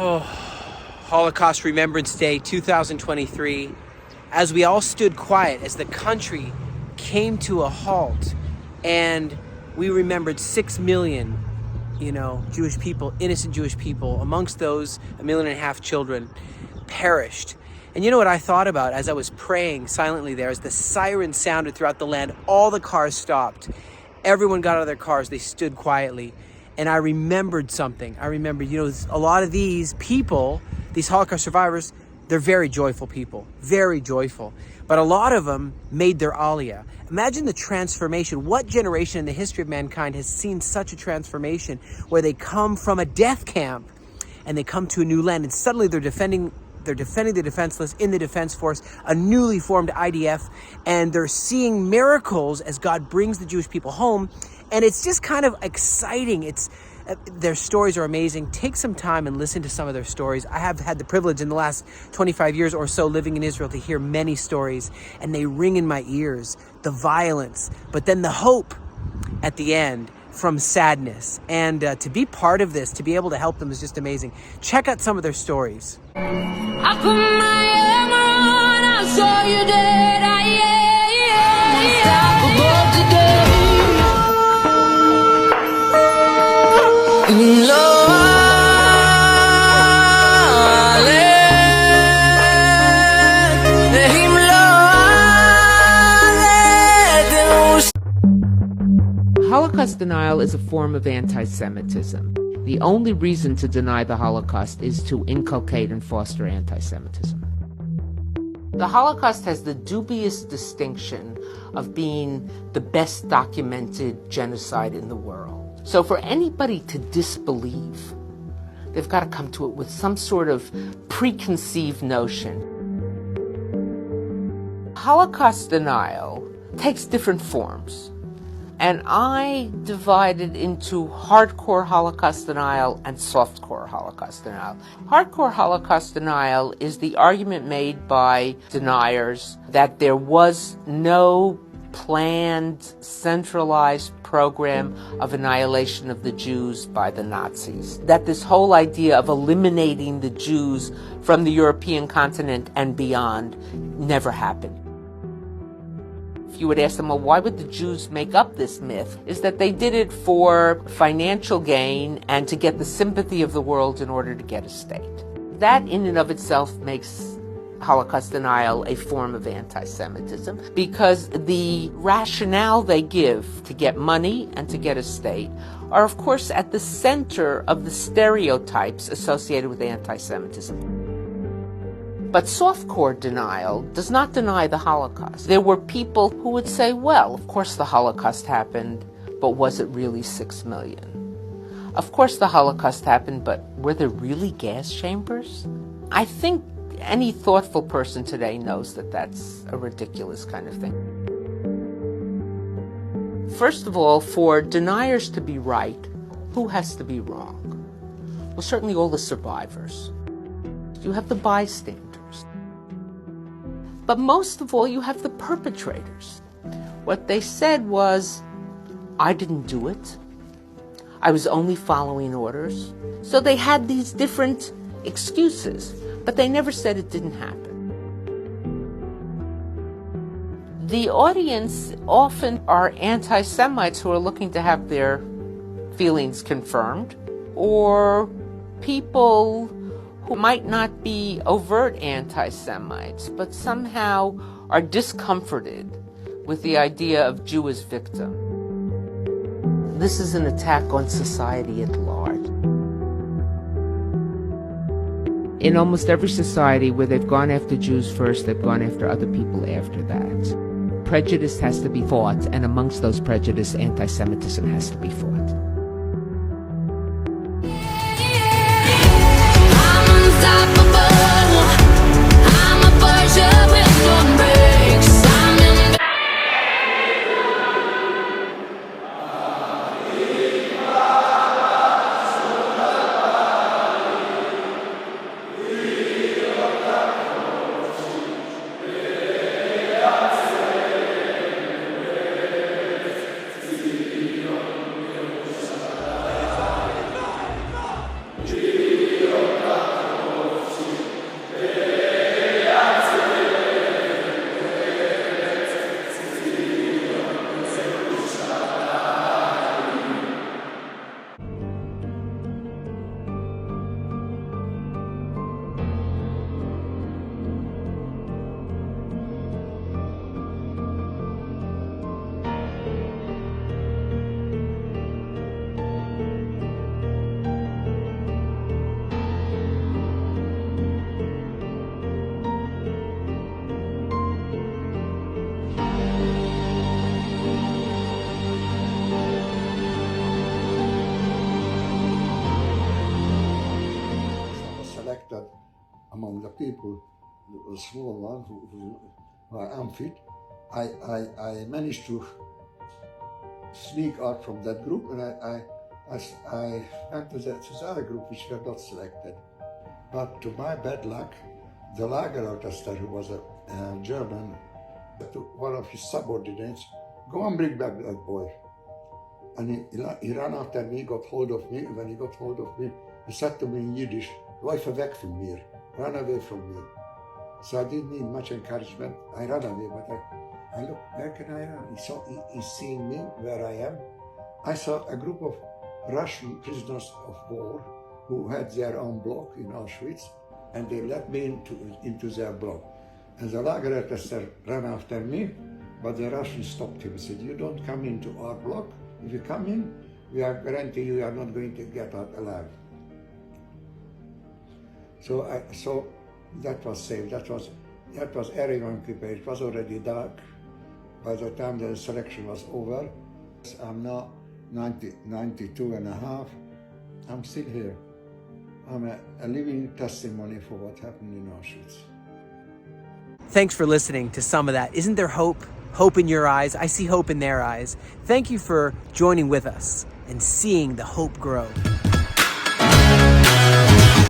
Oh, Holocaust Remembrance Day 2023, as we all stood quiet, as the country came to a halt, and we remembered 6 million, Jewish people, innocent Jewish people. Amongst those, 1.5 million children perished. And you know what I thought about as I was praying silently there, as the siren sounded throughout the land, all the cars stopped. Everyone got out of their cars, they stood quietly. And I remembered something. I remembered, a lot of these people, these Holocaust survivors, they're very joyful people, very joyful. But a lot of them made their aliyah. Imagine the transformation. What generation in the history of mankind has seen such a transformation where they come from a death camp and they come to a new land, and suddenly they're defending the defenseless in the defense force, a newly formed IDF, and they're seeing miracles as God brings the Jewish people home. And it's just kind of exciting. Their stories are amazing. Take some time and listen to some of their stories. I have had the privilege in the last 25 years or so living in Israel to hear many stories, and they ring in my ears. The violence, but then the hope at the end from sadness. And to be part of this, to be able to help them is just amazing. Check out some of their stories. I put my armor on, I saw you dead, unstoppable today. Holocaust denial is a form of anti-Semitism. The only reason to deny the Holocaust is to inculcate and foster anti-Semitism. The Holocaust has the dubious distinction of being the best documented genocide in the world. So for anybody to disbelieve, they've got to come to it with some sort of preconceived notion. Holocaust denial takes different forms. And I divided into hardcore Holocaust denial and softcore Holocaust denial. Hardcore Holocaust denial is the argument made by deniers that there was no planned, centralized program of annihilation of the Jews by the Nazis. That this whole idea of eliminating the Jews from the European continent and beyond never happened. You would ask them, well, why would the Jews make up this myth? Is that they did it for financial gain and to get the sympathy of the world in order to get a state. That in and of itself makes Holocaust denial a form of anti-Semitism, because the rationale they give to get money and to get a state are, of course, at the center of the stereotypes associated with anti-Semitism. But softcore denial does not deny the Holocaust. There were people who would say, well, of course the Holocaust happened, but was it really 6 million? Of course the Holocaust happened, but were there really gas chambers? I think any thoughtful person today knows that that's a ridiculous kind of thing. First of all, for deniers to be right, who has to be wrong? Well, certainly all the survivors. You have the bystanders. But most of all, you have the perpetrators. What they said was, I didn't do it. I was only following orders. So they had these different excuses, but they never said it didn't happen. The audience often are anti-Semites who are looking to have their feelings confirmed, or people who might not be overt anti-Semites, but somehow are discomforted with the idea of Jew as victim. This is an attack on society at large. In almost every society where they've gone after Jews first, they've gone after other people after that. Prejudice has to be fought, and amongst those prejudice, anti-Semitism has to be fought. selected among the people, the small one who are unfit. I managed to sneak out from that group, and I went to the other group which were not selected. But to my bad luck, the Lagerorchester, who was a German, to one of his subordinates, go and bring back that boy. And he ran after me, got hold of me. When he got hold of me, he said to me in Yiddish, "Läufe weg von mir," run away from me. So I didn't need much encouragement. I ran away, but I looked, where can I run? He's seeing me, where I am. I saw a group of Russian prisoners of war who had their own block in Auschwitz, and they let me into their block. And the Lagerorchester ran after me, but the Russians stopped him and said, "You don't come into our block. If you come in, we are guarantee you are not going to get out alive." So that was safe. That was Erewhon Kippur. It was already dark by the time the selection was over. I'm now 92 and a half. I'm still here. I'm a living testimony for what happened in Auschwitz. Thanks for listening to some of that. Isn't there hope? Hope in your eyes. I see hope in their eyes. Thank you for joining with us and seeing the hope grow.